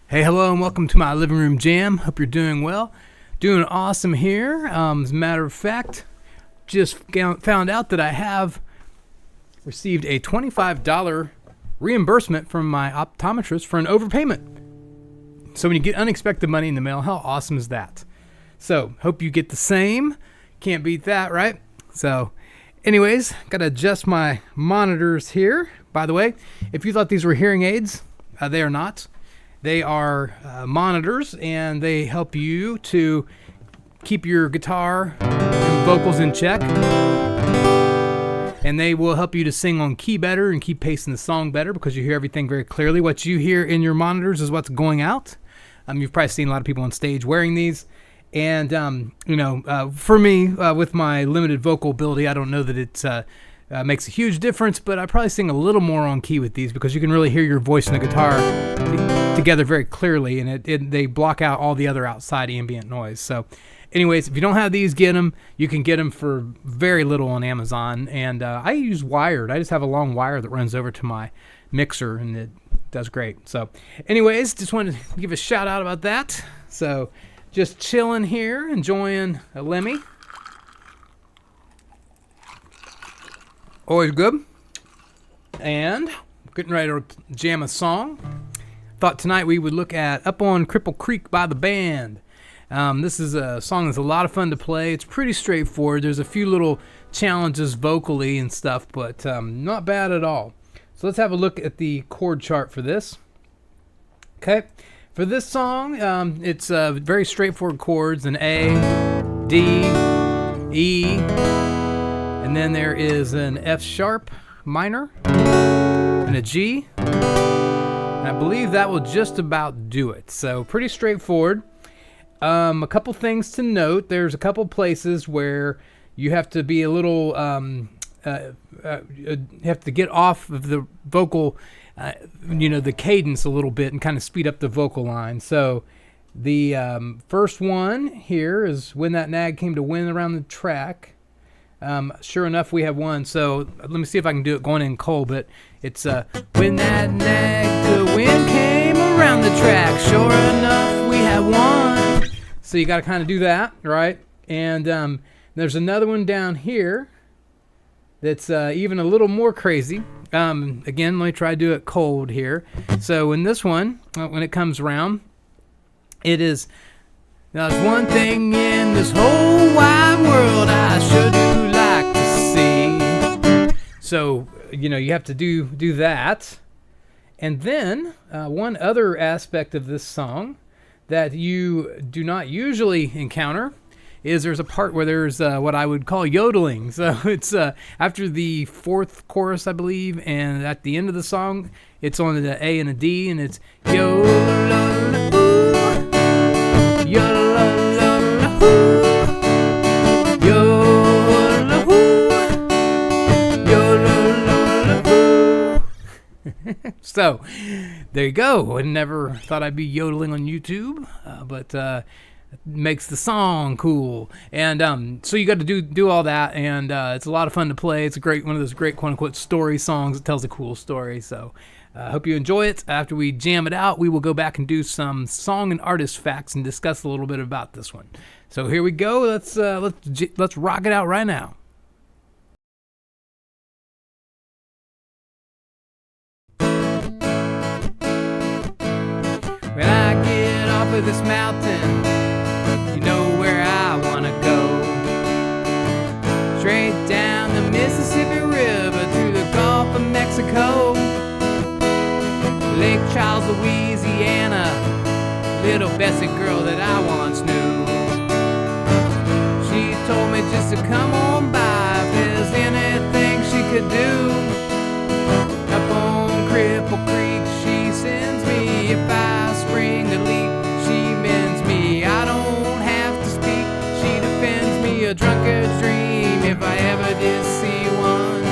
Hey, hello, and welcome to my living room jam. Hope you're doing well. Doing awesome here. As a matter of fact, just found out that I have received a $25 reimbursement from my optometrist for an overpayment. So when you get unexpected money in the mail, how awesome is that? So, hope you get the same. Can't beat that, right? So, anyways, got to adjust my monitors here. By the way, if you thought these were hearing aids, they are not. They are monitors, and they help you to keep your guitar and vocals in check. And they will help you to sing on key better and keep pacing the song better because you hear everything very clearly. What you hear in your monitors is what's going out. You've probably seen a lot of people on stage wearing these. And, for me, with my limited vocal ability, I don't know that it makes a huge difference, but I probably sing a little more on key with these because you can really hear your voice and the guitar together very clearly, and they block out all the other outside ambient noise. So anyways, if you don't have these, get them. You can get them for very little on Amazon, and I use wired. I just have a long wire that runs over to my mixer, and it does great. So anyways, just wanted to give a shout out about that. So just chilling here, enjoying a Lemmy. Always good. And getting ready to jam a song. Thought tonight we would look at Up on Cripple Creek by the band. This is a song that's a lot of fun to play. It's pretty straightforward. There's a few little challenges vocally and stuff, but not bad at all. So let's have a look at the chord chart for this. Okay. For this song, it's very straightforward chords: an A, D, E, and then there is an F sharp minor and a G. And I believe that will just about do it. So pretty straightforward. A couple things to note. There's a couple places where you have to be a little, you have to get off of the vocal, the cadence a little bit and kind of speed up the vocal line. So the first one here is When That Nag Came to Win Around the Track. Sure enough, we have one. So let me see if I can do it going in cold. But it's when that nag to win came around the track. Sure enough, we have one. So you got to kind of do that, right? And there's another one down here that's even a little more crazy. Again, let me try to do it cold here. So in this one, when it comes around, it is. Now, there's one thing in this whole wide world I sure do like to see. So, you have to do that. And then, one other aspect of this song that you do not usually encounter is there's a part where there's what I would call yodeling. So it's after the fourth chorus, I believe, and at the end of the song, it's on the A and a D, and it's yo-la-la-la-ooh. So, there you go. I never thought I'd be yodeling on YouTube, but it makes the song cool. And so you got to do all that, and it's a lot of fun to play. It's one of those great quote-unquote story songs that tells a cool story. So, I hope you enjoy it. After we jam it out, we will go back and do some song and artist facts and discuss a little bit about this one. So here we go. Let's rock it out right now. When I get off of this mountain, you know where I wanna go. Straight down the Mississippi River to the Gulf of Mexico. Lake Charles, Louisiana, little Bessie girl that I once knew. She told me just to come on by if there's anything she could do. Up on Cripple Creek, she sends me. If I spring a leak, she mends me. I don't have to speak, she defends me. A drunkard's dream if I ever did see one.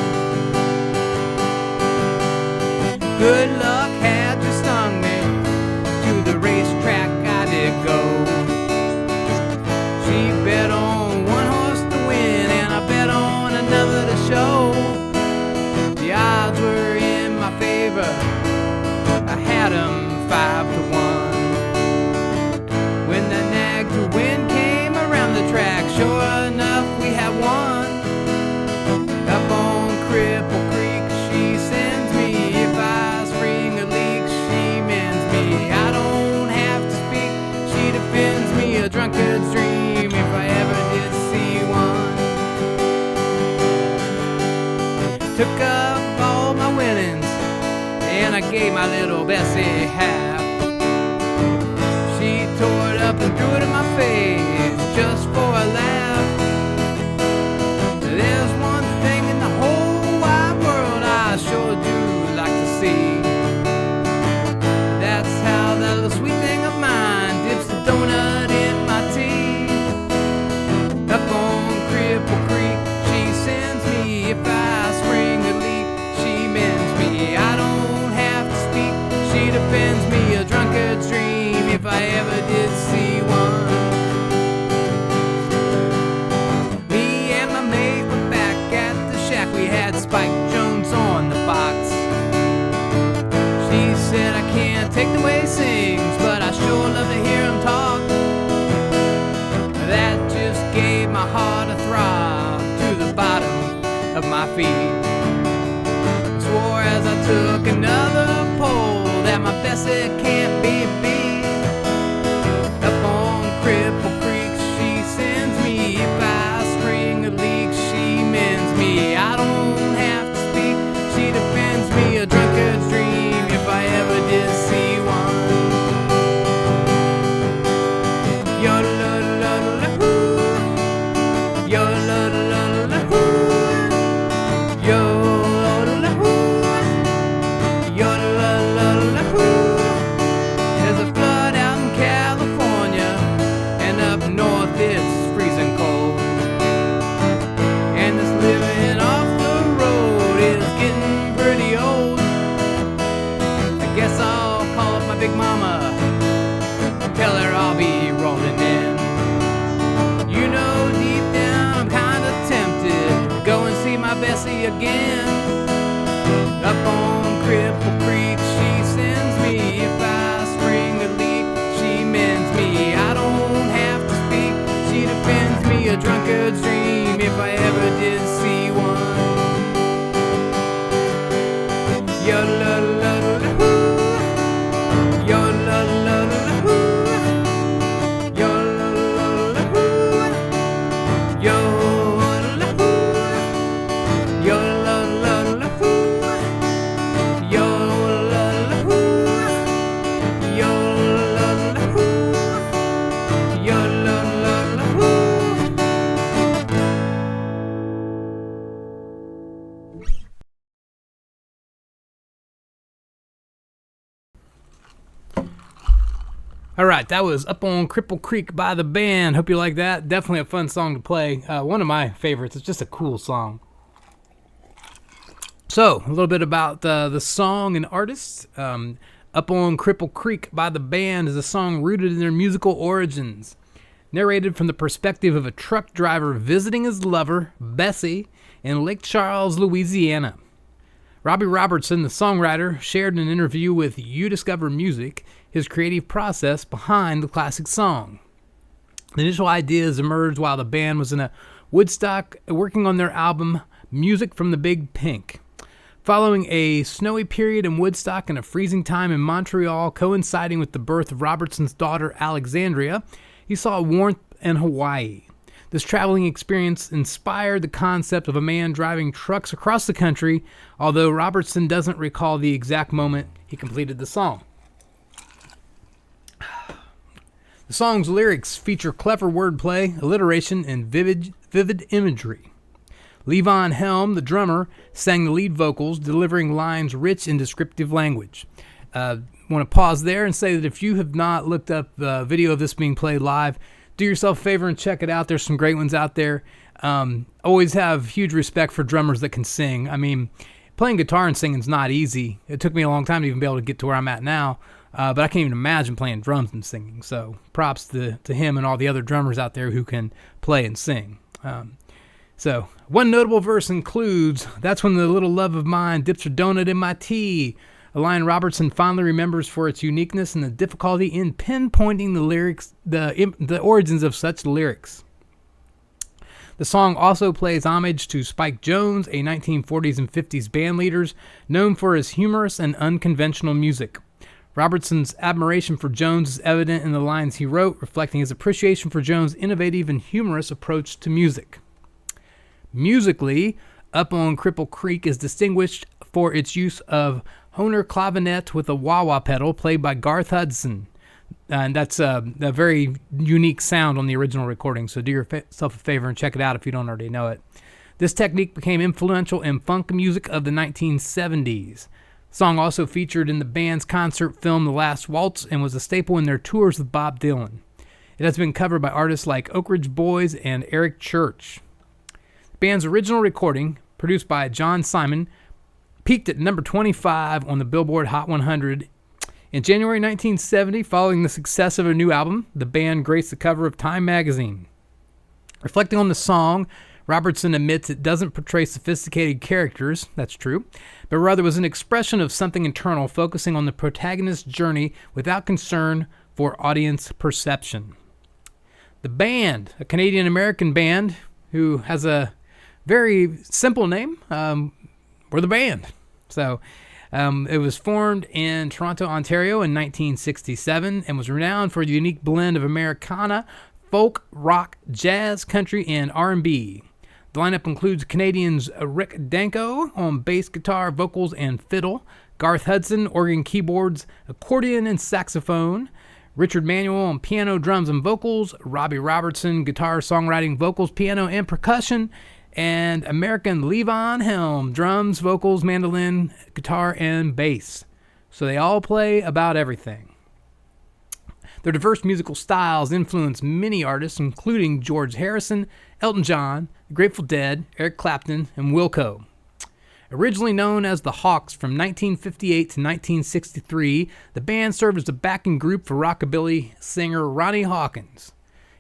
Good luck had you stung me. To the racetrack I did go. She bet on one horse to win, and gave my little Bessie half. She tore it up and threw it in my face just for a laugh. There's one thing in the whole wide world I sure do like to see. That's how that little sweet thing of mine dips the donut in my tea. Up on Cripple Creek, she sends me. If I spring a leak, she mends me. I don't have to speak, she defends me. A drunkard's dream, if I ever did see one. Me and my mate were back at the shack. We had Spike Jones on the box. She said, I can't take the way he sings, but I sure love to hear him talk. That just gave my heart a throb to the bottom of my feet. I swore as I took another pull that my Bessie can't be beat. Up on Cripple Creek, she sends me. If I spring a leak, she mends me. I don't have to speak, she defends me. A drunkard's dream, if I ever did see one. Yo-la-la-la-hoo, yo-la-la-la-hoo, yo-la-la-hoo, yo-la-la-la-hoo. There's a flood out in California, and up north it's freezing cold. And this living off the road is getting pretty old. I guess I'll call up my big mama, tell her I'll be rolling in. You know, deep down I'm kinda tempted to go and see my Bessie again. Up on Cripple Creek, she sends me. If I spring a leak, she mends me. I don't have to speak, she defends me. A drunkard's dream, if I ever did see one. Yo-la-la-la-hoo, yo-la-la-la-hoo, yo-la-la-la-hoo, yo-la-la-hoo, yo-la-la-la-hoo, yo-la-la-hoo, yo-la-la-hoo, yo-la-la-la-hoo. All right, that was Up on Cripple Creek by the band. Hope you like that. Definitely a fun song to play. One of my favorites. It's just a cool song. So, a little bit about the song and artists. Up on Cripple Creek by the band is a song rooted in their musical origins. Narrated from the perspective of a truck driver visiting his lover, Bessie, in Lake Charles, Louisiana. Robbie Robertson, the songwriter, shared in an interview with You Discover Music his creative process behind the classic song. The initial ideas emerged while the band was in a Woodstock working on their album Music from the Big Pink. Following a snowy period in Woodstock and a freezing time in Montreal coinciding with the birth of Robertson's daughter Alexandria, he saw warmth in Hawaii. This traveling experience inspired the concept of a man driving trucks across the country, although Robertson doesn't recall the exact moment he completed the song. The song's lyrics feature clever wordplay, alliteration, and vivid imagery. Levon Helm, the drummer, sang the lead vocals, delivering lines rich in descriptive language. I want to pause there and say that if you have not looked up the video of this being played live, do yourself a favor and check it out. There's some great ones out there. Always have huge respect for drummers that can sing. I mean, playing guitar and singing is not easy. It took me a long time to even be able to get to where I'm at now. But I can't even imagine playing drums and singing. So props to him and all the other drummers out there who can play and sing. So one notable verse includes, "That's when the little love of mine dips her donut in my tea," a line Robertson fondly remembers for its uniqueness and the difficulty in pinpointing the lyrics, the origins of such lyrics. The song also plays homage to Spike Jones, a 1940s and 50s band leader known for his humorous and unconventional music. Robertson's admiration for Jones is evident in the lines he wrote, reflecting his appreciation for Jones' innovative and humorous approach to music. Musically, Up on Cripple Creek is distinguished for its use of Hohner clavinet with a wah-wah pedal played by Garth Hudson. And that's a very unique sound on the original recording, so do yourself a favor and check it out if you don't already know it. This technique became influential in funk music of the 1970s. The song also featured in the band's concert film The Last Waltz and was a staple in their tours with Bob Dylan. It has been covered by artists like Oak Ridge Boys and Eric Church. The band's original recording, produced by John Simon, peaked at number 25 on the Billboard Hot 100. In January 1970, following the success of a new album, the band graced the cover of Time magazine. Reflecting on the song, Robertson admits it doesn't portray sophisticated characters, that's true, but rather was an expression of something internal, focusing on the protagonist's journey without concern for audience perception. The band, a Canadian-American band who has a very simple name, we're the band. So it was formed in Toronto, Ontario in 1967 and was renowned for the unique blend of Americana, folk, rock, jazz, country, and R&B. The lineup includes Canadians Rick Danko on bass guitar, vocals, and fiddle, Garth Hudson, organ, keyboards, accordion, and saxophone, Richard Manuel on piano, drums, and vocals, Robbie Robertson, guitar, songwriting, vocals, piano, and percussion, and American Levon Helm, drums, vocals, mandolin, guitar, and bass. So they all play about everything. Their diverse musical styles influence many artists, including George Harrison, Elton John, The Grateful Dead, Eric Clapton, and Wilco. Originally known as the Hawks from 1958 to 1963, the band served as a backing group for rockabilly singer Ronnie Hawkins.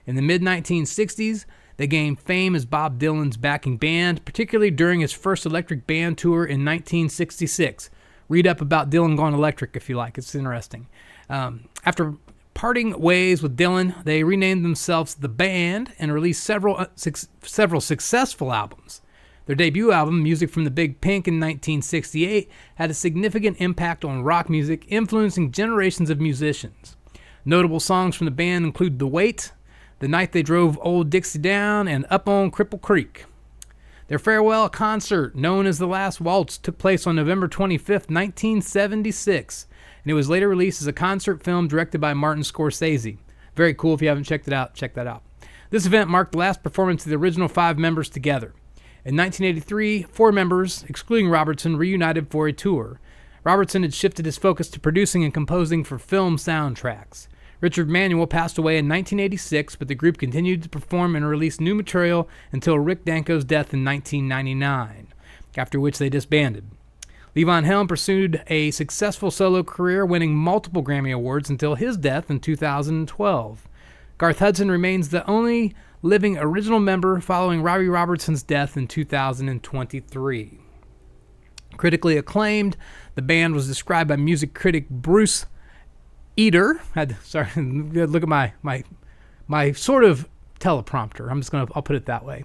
In the mid-1960s, they gained fame as Bob Dylan's backing band, particularly during his first electric band tour in 1966. Read up about Dylan going electric if you like. It's interesting. After parting ways with Dylan, they renamed themselves The Band and released several successful albums. Their debut album, Music from the Big Pink in 1968, had a significant impact on rock music, influencing generations of musicians. Notable songs from the band include The Wait, The Night They Drove Old Dixie Down, and Up on Cripple Creek. Their farewell concert, known as The Last Waltz, took place on November 25, 1976, and it was later released as a concert film directed by Martin Scorsese. Very cool. If you haven't checked it out, check that out. This event marked the last performance of the original 5 members together. In 1983, 4 members, excluding Robertson, reunited for a tour. Robertson had shifted his focus to producing and composing for film soundtracks. Richard Manuel passed away in 1986, but the group continued to perform and release new material until Rick Danko's death in 1999, after which they disbanded. Levon Helm pursued a successful solo career, winning multiple Grammy Awards until his death in 2012. Garth Hudson remains the only living original member following Robbie Robertson's death in 2023. Critically acclaimed, the band was described by music critic Bruce Eder. Look at my sort of teleprompter. I'll put it that way.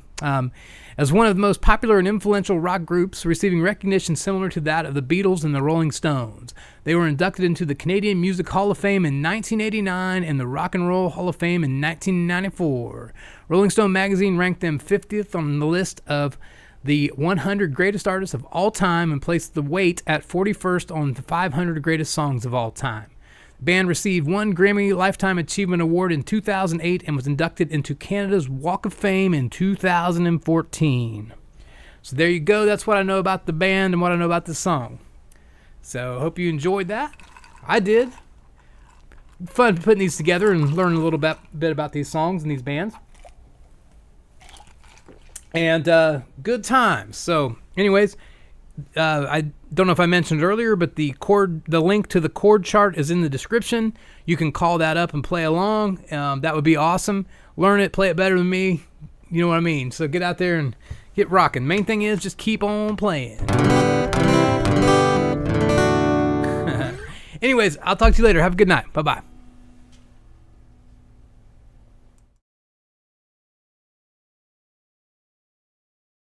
As one of the most popular and influential rock groups, receiving recognition similar to that of the Beatles and the Rolling Stones. They were inducted into the Canadian Music Hall of Fame in 1989 and the Rock and Roll Hall of Fame in 1994. Rolling Stone magazine ranked them 50th on the list of the 100 greatest artists of all time and placed The Wait at 41st on the 500 greatest songs of all time. The band received 1 Grammy Lifetime Achievement Award in 2008 and was inducted into Canada's Walk of Fame in 2014. So there you go. That's what I know about the band and what I know about this song. So I hope you enjoyed that. I did. Fun putting these together and learning a little bit about these songs and these bands. And good times. So anyways, I don't know if I mentioned earlier, but the link to the chord chart is in the description. You can call that up and play along. That would be awesome. Learn it, play it better than me. You know what I mean? So get out there and get rocking. Main thing is just keep on playing. Anyways, I'll talk to you later. Have a good night. Bye-bye.